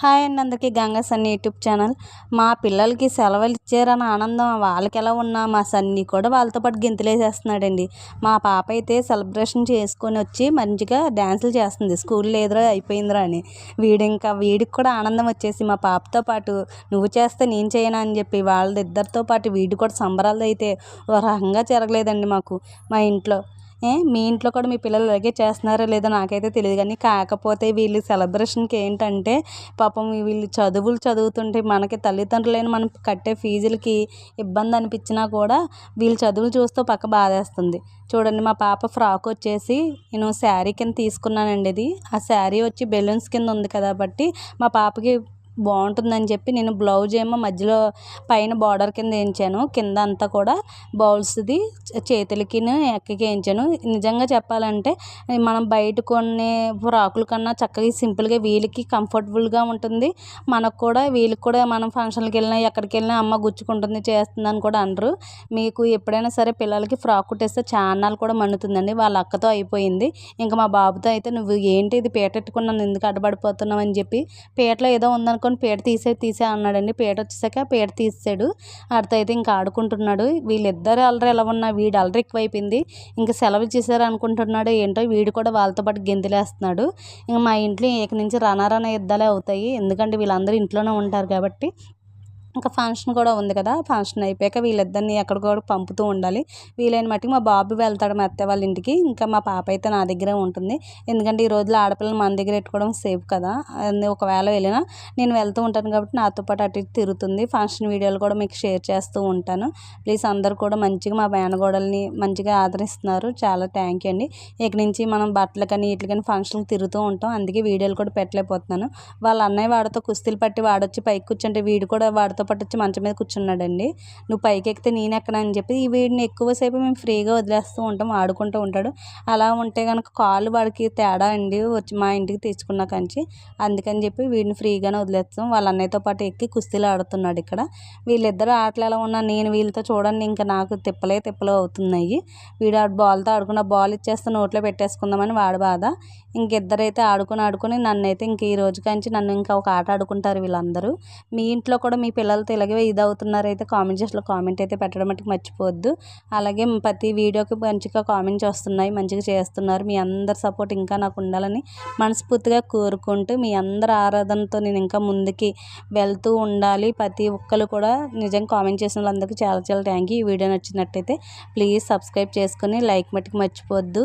Hi అండి, అందరికీ Ganga Sunny YouTube channel. మా పిల్లలకి సెలవులు ఇచ్చారని ఆనందం వాళ్ళకి ఎలా ఉన్నా మా సన్నీ కూడా వాళ్ళతో పాటు గెంతులేసేస్తున్నాడండి. మా పాప అయితే సెలబ్రేషన్ చేసుకొని వచ్చి మంచిగా డ్యాన్సులు చేస్తుంది, స్కూల్ లేదురా అయిపోయిందిరా అని. వీడికి కూడా ఆనందం వచ్చేసి మా పాపతో పాటు నువ్వు చేస్తే నేను చేయను అని చెప్పి వాళ్ళిద్దరితో పాటు వీడు కూడా సంబరాలు అయితే ఒక రకంగా జరగలేదండి మాకు మా ఇంట్లో. మీ ఇంట్లో కూడా మీ పిల్లలు ఇలాగే చేస్తున్నారో లేదో నాకైతే తెలియదు, కానీ కాకపోతే వీళ్ళు సెలబ్రేషన్కి ఏంటంటే పాపం వీళ్ళు చదువులు చదువుతుంటే మనకి తల్లిదండ్రులైన మనం కట్టే ఫీజులకి ఇబ్బంది అనిపించినా కూడా వీళ్ళు చదువులు చూస్తూ పక్క బాధేస్తుంది. చూడండి, మా పాప ఫ్రాక్ వచ్చేసి నేను శారీ కింద తీసుకున్నానండి. ఇది ఆ శారీ వచ్చి బెలూన్స్ కింద ఉంది కాబట్టి మా పాపకి బాగుంటుందని చెప్పి నేను బ్లౌజ్ ఏమో మధ్యలో పైన బార్డర్ కింద వేయించాను, కింద అంతా కూడా బౌల్స్ది చేతులకి ఎక్కకి వేయించాను. నిజంగా చెప్పాలంటే మనం బయట కొనే ఫ్రాకుల కన్నా చక్కగా సింపుల్గా వీళ్ళకి కంఫర్టబుల్గా ఉంటుంది. మనకు కూడా వీళ్ళకి కూడా మనం ఫంక్షన్కి వెళ్ళినా ఎక్కడికి వెళ్ళినా అమ్మ గుచ్చుకుంటుంది చేస్తుంది అని కూడా అనరు. మీకు ఎప్పుడైనా సరే పిల్లలకి ఫ్రాక్ కుట్టేస్తే చాన్నాళ్ళు కూడా మన్నుతుందండి. వాళ్ళ అక్కతో అయిపోయింది. ఇంకా మా బాబుతో అయితే నువ్వు ఏంటి ఇది పీటెట్టుకున్నాను ఎందుకు అడ్డపడిపోతున్నావు అని చెప్పి పీటలో ఏదో ఉందనుకో పీట తీసే అన్నాడండి. పీట వచ్చేసాక పీట తీసాడు. ఆడితో అయితే ఇంకా ఆడుకుంటున్నాడు. వీళ్ళిద్దరు అల్లరి ఎలా ఉన్నా వీడు అల్లరి ఎక్కువైపోయింది. ఇంకా సెలవు ఇచ్చేసారు అనుకుంటున్నాడు ఏంటో, వీడు కూడా వాళ్ళతో పాటు గెంతులేస్తున్నాడు. ఇంకా మా ఇంట్లో ఇక నుంచి రణారణ యుద్ధాలే అవుతాయి, ఎందుకంటే వీళ్ళందరూ ఇంట్లోనే ఉంటారు కాబట్టి. ఇంకా ఫంక్షన్ కూడా ఉంది కదా, ఫంక్షన్ అయిపోయాక వీళ్ళిద్దరిని ఎక్కడికో పంపుతూ ఉండాలి. వీలైన మట్టుకు మా బాబు వెళ్తాడు మా అత్త వాళ్ళ ఇంటికి, ఇంకా మా పాప అయితే నా దగ్గరే ఉంటుంది. ఎందుకంటే ఈ రోజుల్లో ఆడపిల్లలు మన దగ్గర పెట్టుకోవడం సేఫ్ కదా. ఒకవేళ వెళ్ళినా నేను వెళ్తూ ఉంటాను కాబట్టి నాతో పాటు అటు ఇటు తిరుగుతుంది. ఫంక్షన్ వీడియోలు కూడా మీకు షేర్ చేస్తూ ఉంటాను. ప్లీజ్ అందరూ కూడా మంచిగా మా మేనగోడల్ని మంచిగా ఆదరిస్తున్నారు, చాలా థ్యాంక్ యూ అండి. ఇక నుంచి మనం బట్టలు కానీ వీటికి కానీ ఫంక్షన్కి తిరుగుతూ ఉంటాం, అందుకే వీడియోలు కూడా పెట్టలేకపోతున్నాను. వాళ్ళ అన్నయ్య వాడితో కుస్తీలు పట్టి వాడొచ్చి పైకి కూర్చుంటే వీడు కూడా వాడితో పాటు వచ్చి మంచం మీద కూర్చున్నాడండి. నువ్వు పైకి ఎక్కితే నేను ఎక్కనని చెప్పి వీడిని ఎక్కువసేపు మేము ఫ్రీగా వదిలేస్తూ ఉంటాం, ఆడుకుంటూ ఉంటాడు. అలా ఉంటే కనుక కాళ్ళు వాడికి తేడా అండి వచ్చి మా ఇంటికి తెచ్చుకున్న కంచి, అందుకని చెప్పి వీడిని ఫ్రీగానే వదిలేస్తాం. వాళ్ళ అన్నయ్యతో పాటు ఎక్కి కుస్తీలు ఆడుతున్నాడు ఇక్కడ. వీళ్ళిద్దరు ఆటలు ఎలా ఉన్నా నేను వీళ్ళతో చూడండి ఇంకా నాకు తిప్పలే అవుతున్నాయి. వీడు బాల్తో ఆడుకున్న బాల్ ఇచ్చేస్తే నోట్లో పెట్టేసుకుందామని వాడి బాధ. ఇంకిద్దరైతే ఆడుకుని నన్నైతే ఇంక ఈ రోజు కంచి నన్ను ఇంకా ఒక ఆట ఆడుకుంటారు వీళ్ళందరూ. మీ ఇంట్లో కూడా మీ పిల్లలతో ఇలాగే ఇది అవుతున్నారైతే కామెంట్ చేసి కామెంట్ అయితే పెట్టడం మట్టుకు మర్చిపోవద్దు. అలాగే ప్రతి వీడియోకి మంచిగా కామెంట్స్ వస్తున్నాయి, మంచిగా చేస్తున్నారు. మీ అందరి సపోర్ట్ ఇంకా నాకు ఉండాలని మనస్ఫూర్తిగా కోరుకుంటూ మీ అందరి ఆరాధనతో నేను ఇంకా ముందుకి వెళ్తూ ఉండాలి. ప్రతి ఒక్కరు కూడా నిజంగా కామెంట్ చేసిన వాళ్ళందరికీ చాలా చాలా థ్యాంక్ యూ. ఈ వీడియో నచ్చినట్టయితే ప్లీజ్ సబ్స్క్రైబ్ చేసుకొని లైక్ మట్టుకు మర్చిపోవద్దు.